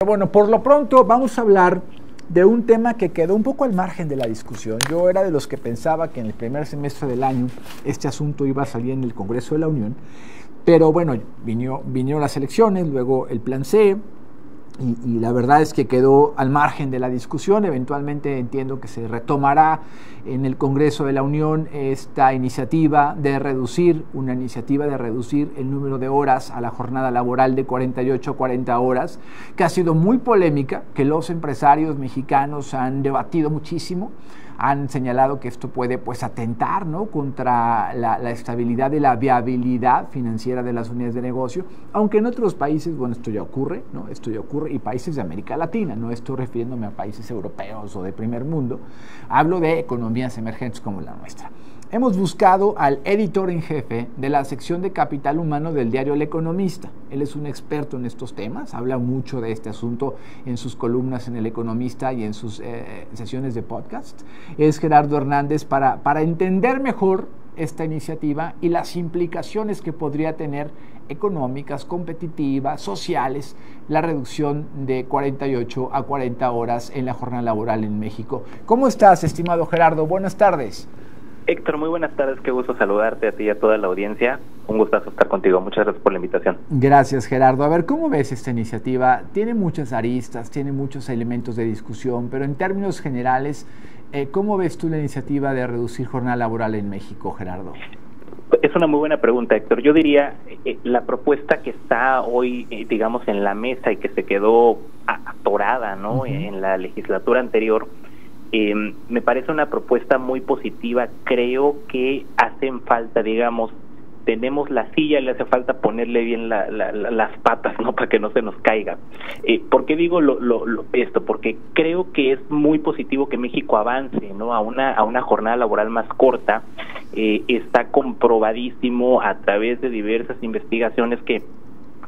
Bueno, por lo pronto vamos a hablar de un tema que quedó un poco al margen de la discusión. Yo era de los que pensaba que en el primer semestre del año este asunto iba a salir en el Congreso de la Unión, pero bueno, vinieron las elecciones, luego el Plan C, y la verdad es que quedó al margen de la discusión. Eventualmente entiendo que se retomará en el Congreso de la Unión esta iniciativa de reducir el número de horas a la jornada laboral de 48 a 40 horas, que ha sido muy polémica, que los empresarios mexicanos han debatido muchísimo, han señalado que esto puede atentar, ¿no?, contra la estabilidad y la viabilidad financiera de las unidades de negocio, aunque en otros países, bueno, esto ya ocurre, ¿no? Esto ya ocurre, y países de América Latina, no estoy refiriéndome a países europeos o de primer mundo, hablo de economías emergentes como la nuestra. Hemos buscado al editor en jefe de la sección de Capital Humano del diario El Economista. Él es un experto en estos temas, habla mucho de este asunto en sus columnas en El Economista y en sus sesiones de podcast. Es Gerardo Hernández para entender mejor esta iniciativa y las implicaciones que podría tener económicas, competitivas, sociales, la reducción de 48 a 40 horas en la jornada laboral en México. ¿Cómo estás, estimado Gerardo? Buenas tardes. Héctor, muy buenas tardes, qué gusto saludarte a ti y a toda la audiencia. Un gustazo estar contigo, muchas gracias por la invitación. Gracias, Gerardo. A ver, ¿cómo ves esta iniciativa? Tiene muchas aristas, tiene muchos elementos de discusión, pero en términos generales, ¿cómo ves tú la iniciativa de reducir jornada laboral en México, Gerardo? Es una muy buena pregunta, Héctor. Yo diría, la propuesta que está hoy, digamos, en la mesa y que se quedó atorada, ¿no?, en la legislatura anterior, me parece una propuesta muy positiva. Creo que hacen falta, digamos, tenemos la silla, le hace falta ponerle bien las patas, ¿no?, para que no se nos caiga. ¿Por qué digo esto? Porque creo que es muy positivo que México avance, ¿no?, a una jornada laboral más corta. Está comprobadísimo a través de diversas investigaciones que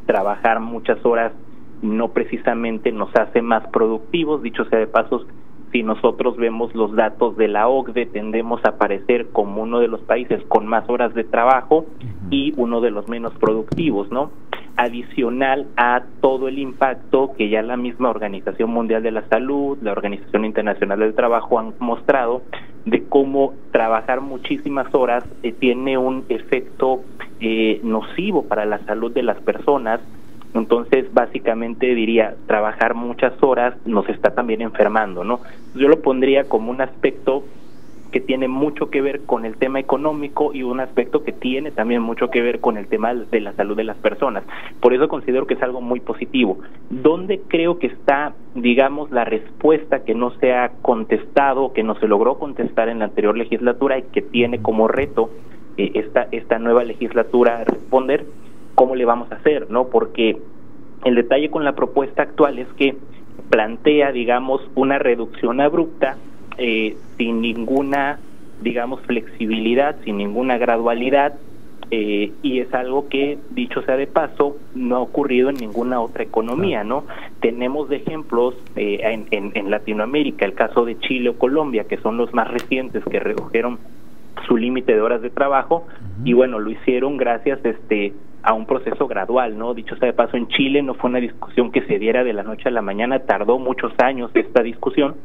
trabajar muchas horas no precisamente nos hace más productivos. Dicho sea de paso, si nosotros vemos los datos de la OCDE, tendemos a aparecer como uno de los países con más horas de trabajo y uno de los menos productivos, ¿no? Adicional a todo el impacto que ya la misma Organización Mundial de la Salud, la Organización Internacional del Trabajo han mostrado de cómo trabajar muchísimas horas tiene un efecto nocivo para la salud de las personas. Entonces, básicamente diría, trabajar muchas horas nos está también enfermando, ¿no? Yo lo pondría como un aspecto que tiene mucho que ver con el tema económico y un aspecto que tiene también mucho que ver con el tema de la salud de las personas. Por eso considero que es algo muy positivo. ¿Dónde creo que está, digamos, la respuesta que no se ha contestado, que no se logró contestar en la anterior legislatura y que tiene como reto esta nueva legislatura responder? ¿Cómo le vamos a hacer, no? Porque el detalle con la propuesta actual es que plantea, digamos, una reducción abrupta, sin ninguna, digamos, flexibilidad, sin ninguna gradualidad, y es algo que, dicho sea de paso, no ha ocurrido en ninguna otra economía, ¿no? Tenemos de ejemplos en Latinoamérica, el caso de Chile o Colombia, que son los más recientes que redujeron su límite de horas de trabajo, y bueno, lo hicieron gracias a un proceso gradual, ¿no? Dicho sea de paso, en Chile no fue una discusión que se diera de la noche a la mañana, tardó muchos años esta discusión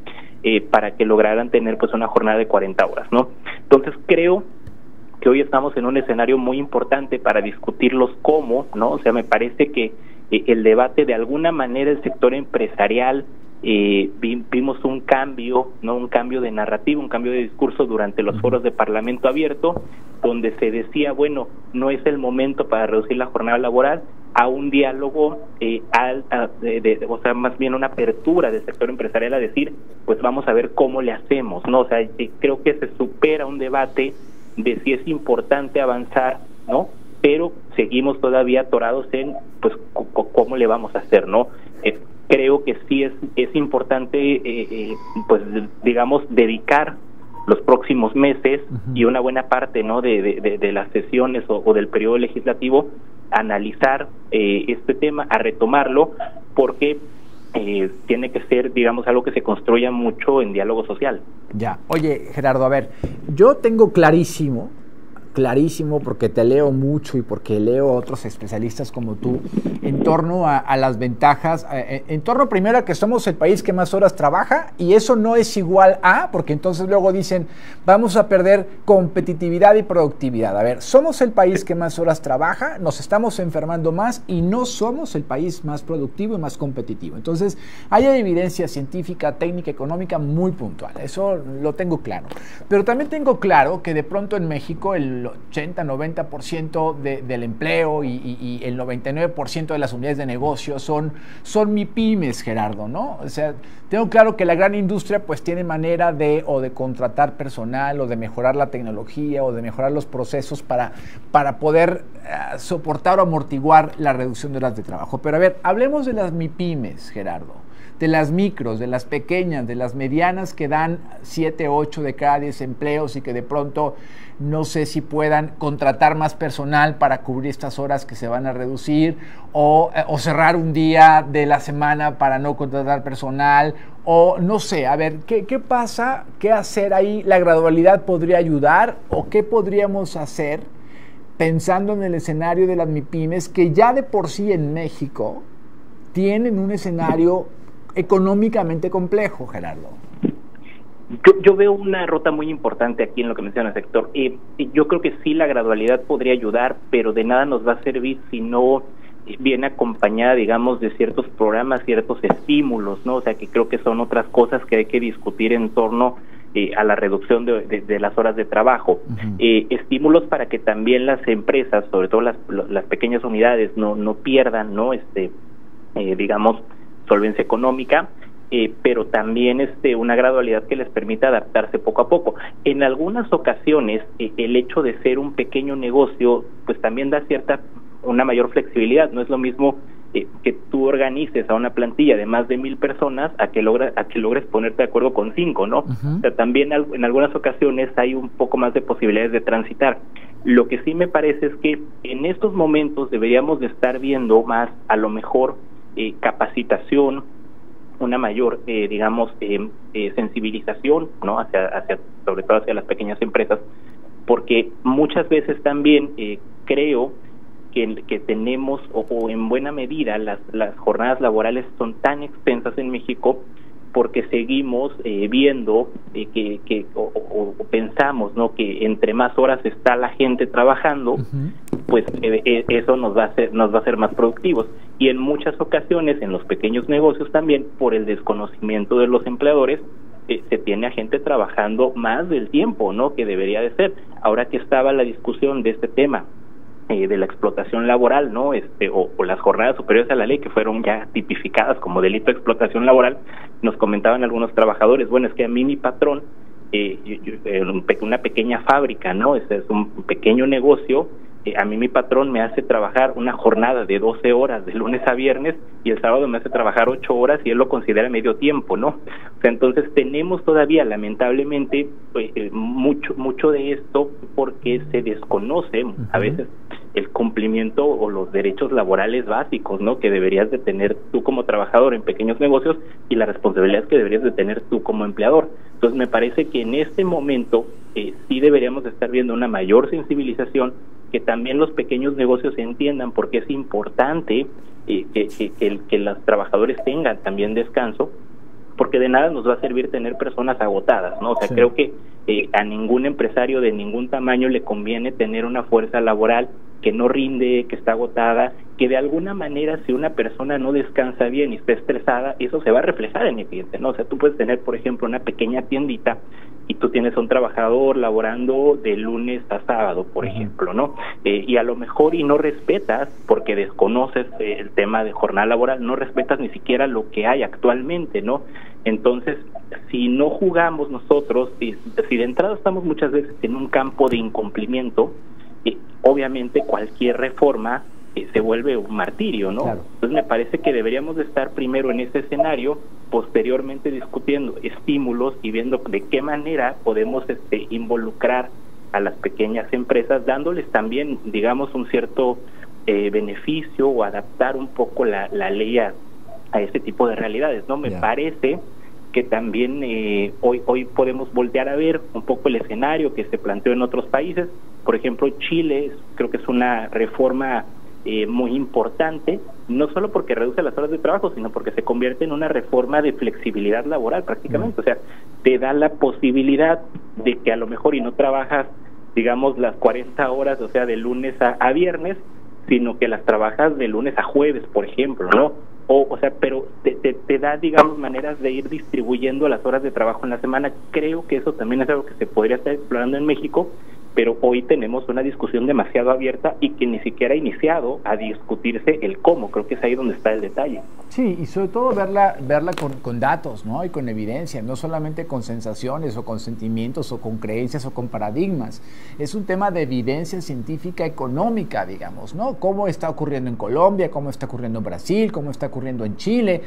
para que lograran tener una jornada de 40 horas, ¿no? Entonces creo que hoy estamos en un escenario muy importante para discutirlos cómo, ¿no? O sea, me parece que el debate, de alguna manera, el sector empresarial, vimos un cambio, ¿no?, un cambio de narrativa, un cambio de discurso durante los foros de Parlamento Abierto, donde se decía, bueno, no es el momento para reducir la jornada laboral, a un diálogo, o sea, más bien una apertura del sector empresarial a decir, pues vamos a ver cómo le hacemos, ¿no? O sea, creo que se supera un debate de si es importante avanzar, ¿no?, pero seguimos todavía atorados en, pues, cómo le vamos a hacer, ¿no? Creo que sí es importante, pues, digamos, dedicar los próximos meses y una buena parte, ¿no?, de las sesiones o del periodo legislativo, analizar este tema, a retomarlo, porque tiene que ser, digamos, algo que se construya mucho en diálogo social. Ya. Oye, Gerardo, a ver, yo tengo clarísimo clarísimo, porque te leo mucho y porque leo a otros especialistas como tú, en torno a las ventajas, en torno primero a que somos el país que más horas trabaja, y eso no es igual a, porque entonces luego dicen, vamos a perder competitividad y productividad. A ver, somos el país que más horas trabaja, nos estamos enfermando más y no somos el país más productivo y más competitivo. Entonces, hay evidencia científica, técnica, económica muy puntual, eso lo tengo claro. Pero también tengo claro que de pronto en México el 80-90% del empleo y el 99% de las unidades de negocio son MIPYMES, Gerardo, ¿no? O sea, tengo claro que la gran industria pues tiene manera de contratar personal o de mejorar la tecnología o de mejorar los procesos para poder soportar o amortiguar la reducción de horas de trabajo. Pero a ver, hablemos de las MIPYMES, Gerardo, de las micros, de las pequeñas, de las medianas que dan 7, 8 de cada 10 empleos y que de pronto no sé si puedan contratar más personal para cubrir estas horas que se van a reducir o cerrar un día de la semana para no contratar personal o no sé, a ver, ¿qué pasa? ¿Qué hacer ahí? ¿La gradualidad podría ayudar o qué podríamos hacer pensando en el escenario de las MIPYMES que ya de por sí en México tienen un escenario económicamente complejo, Gerardo? Yo veo una ruta muy importante aquí en lo que mencionas, Héctor. Yo creo que sí, la gradualidad podría ayudar, pero de nada nos va a servir si no viene acompañada, digamos, de ciertos programas, ciertos estímulos, ¿no? O sea, que creo que son otras cosas que hay que discutir en torno a la reducción de las horas de trabajo. Estímulos para que también las empresas, sobre todo las pequeñas unidades, no pierdan, ¿no? Digamos, solvencia económica, pero también una gradualidad que les permita adaptarse poco a poco. En algunas ocasiones, el hecho de ser un pequeño negocio, pues también da una mayor flexibilidad. No es lo mismo que tú organices a una plantilla de más de 1,000 personas a que logres ponerte de acuerdo con 5, ¿no? O sea, también en algunas ocasiones hay un poco más de posibilidades de transitar. Lo que sí me parece es que en estos momentos deberíamos de estar viendo más, a lo mejor, capacitación, una mayor, sensibilización, ¿no? Sobre todo hacia las pequeñas empresas, porque muchas veces también creo que tenemos, o en buena medida, las jornadas laborales son tan extensas en México porque seguimos viendo o pensamos, ¿no?, que entre más horas está la gente trabajando, pues eso nos va a hacer más productivos. Y en muchas ocasiones, en los pequeños negocios también, por el desconocimiento de los empleadores, se tiene a gente trabajando más del tiempo, ¿no?, que debería de ser. Ahora que estaba la discusión de este tema, de la explotación laboral, ¿no?, o las jornadas superiores a la ley, que fueron ya tipificadas como delito de explotación laboral, nos comentaban algunos trabajadores, bueno, es que a mí mi patrón, una pequeña fábrica, ¿no?, es un pequeño negocio, a mí mi patrón me hace trabajar una jornada de 12 horas de lunes a viernes y el sábado me hace trabajar 8 horas y él lo considera medio tiempo, ¿no? O sea, entonces tenemos todavía, lamentablemente, mucho de esto porque se desconoce a veces el cumplimiento o los derechos laborales básicos, ¿no?, que deberías de tener tú como trabajador en pequeños negocios y las responsabilidades que deberías de tener tú como empleador. Entonces me parece que en este momento sí deberíamos de estar viendo una mayor sensibilización, que también los pequeños negocios entiendan por qué es importante que los trabajadores tengan también descanso, porque de nada nos va a servir tener personas agotadas, ¿no? O sea, creo que a ningún empresario de ningún tamaño le conviene tener una fuerza laboral que no rinde, que está agotada, que de alguna manera, si una persona no descansa bien y está estresada, eso se va a reflejar en el cliente, ¿no? O sea, tú puedes tener, por ejemplo, una pequeña tiendita y tú tienes a un trabajador laborando de lunes a sábado, por ejemplo, ¿no? Y a lo mejor no respetas, porque desconoces el tema de jornada laboral, no respetas ni siquiera lo que hay actualmente, ¿no? Entonces, si no jugamos nosotros, si de entrada estamos muchas veces en un campo de incumplimiento, obviamente cualquier reforma se vuelve un martirio, ¿no? Claro. Entonces me parece que deberíamos de estar primero en ese escenario, posteriormente discutiendo estímulos y viendo de qué manera podemos involucrar a las pequeñas empresas, dándoles también, digamos, un cierto beneficio o adaptar un poco la ley a este tipo de realidades, ¿no? Me parece que también hoy podemos voltear a ver un poco el escenario que se planteó en otros países. Por ejemplo, Chile creo que es una reforma muy importante, no solo porque reduce las horas de trabajo, sino porque se convierte en una reforma de flexibilidad laboral prácticamente. O sea, te da la posibilidad de que a lo mejor y no trabajas, digamos, las 40 horas, o sea, de lunes a viernes, sino que las trabajas de lunes a jueves, por ejemplo, ¿no? O sea, pero te da, digamos, maneras de ir distribuyendo las horas de trabajo en la semana. Creo que eso también es algo que se podría estar explorando en México, pero hoy tenemos una discusión demasiado abierta y que ni siquiera ha iniciado a discutirse el cómo. Creo que es ahí donde está el detalle. Sí, y sobre todo verla con datos, ¿no? Y con evidencia, no solamente con sensaciones o con sentimientos o con creencias o con paradigmas. Es un tema de evidencia científica económica, digamos, ¿no? Cómo está ocurriendo en Colombia, cómo está ocurriendo en Brasil, cómo está ocurriendo en Chile.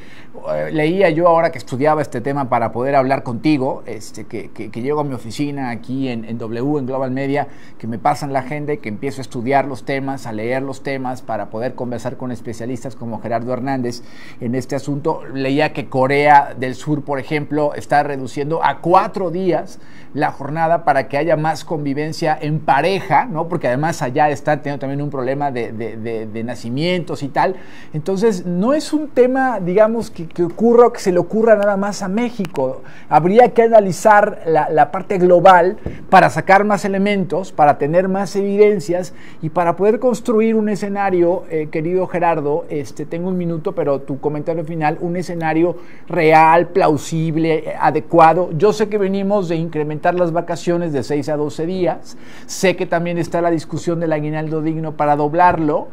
Leía yo ahora que estudiaba este tema para poder hablar contigo, que llego a mi oficina aquí en W, en Global Media, que me pasan la agenda y que empiezo a estudiar los temas, a leer los temas para poder conversar con especialistas como Gerardo Hernández en este asunto. Leía que Corea del Sur, por ejemplo, está reduciendo a 4 días la jornada para que haya más convivencia en pareja, ¿no? Porque además allá está teniendo también un problema de nacimientos y tal. Entonces, no es un tema, digamos, que ocurra o que se le ocurra nada más a México. Habría que analizar la parte global para sacar más elementos, para tener más evidencias y para poder construir un escenario, querido Gerardo, tengo un minuto, pero tu comentario final, un escenario real, plausible, adecuado. Yo sé que venimos de incrementar las vacaciones de 6 a 12 días, sé que también está la discusión del aguinaldo digno para doblarlo,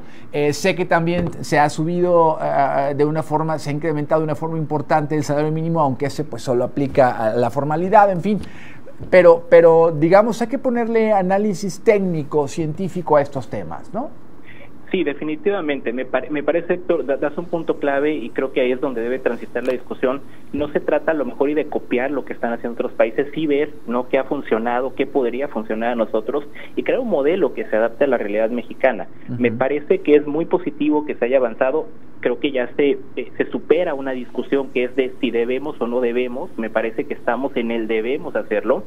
sé que también se ha subido se ha incrementado de una forma importante el salario mínimo, aunque ese pues solo aplica a la formalidad, en fin. Pero digamos, hay que ponerle análisis técnico, científico a estos temas, ¿no? Sí, definitivamente. Me parece, Héctor, das un punto clave y creo que ahí es donde debe transitar la discusión. No se trata a lo mejor y de copiar lo que están haciendo otros países, sí ver, ¿no?, qué ha funcionado, qué podría funcionar a nosotros y crear un modelo que se adapte a la realidad mexicana. Me parece que es muy positivo que se haya avanzado. Creo que ya se supera una discusión que es de si debemos o no debemos. Me parece que estamos en el debemos hacerlo.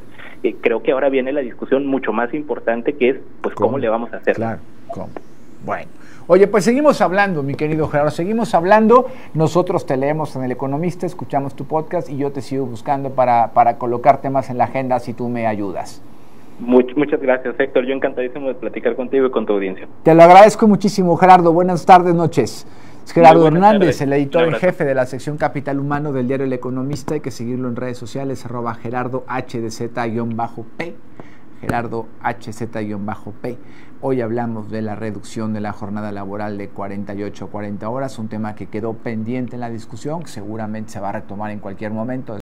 Creo que ahora viene la discusión mucho más importante, que es, pues, ¿cómo le vamos a hacer? Claro, ¿cómo? Bueno, oye, pues seguimos hablando, mi querido Gerardo, seguimos hablando. Nosotros te leemos en El Economista, escuchamos tu podcast y yo te sigo buscando para colocar temas en la agenda si tú me ayudas. Muchas gracias, Héctor. Yo encantadísimo de platicar contigo y con tu audiencia. Te lo agradezco muchísimo, Gerardo. Buenas tardes, noches. Es Gerardo Hernández, el editor en jefe de la sección Capital Humano del diario El Economista. Hay que seguirlo en redes sociales, @GerardoHDZ-P. Gerardo HZ-P. Hoy hablamos de la reducción de la jornada laboral de 48 a 40 horas, un tema que quedó pendiente en la discusión, que seguramente se va a retomar en cualquier momento.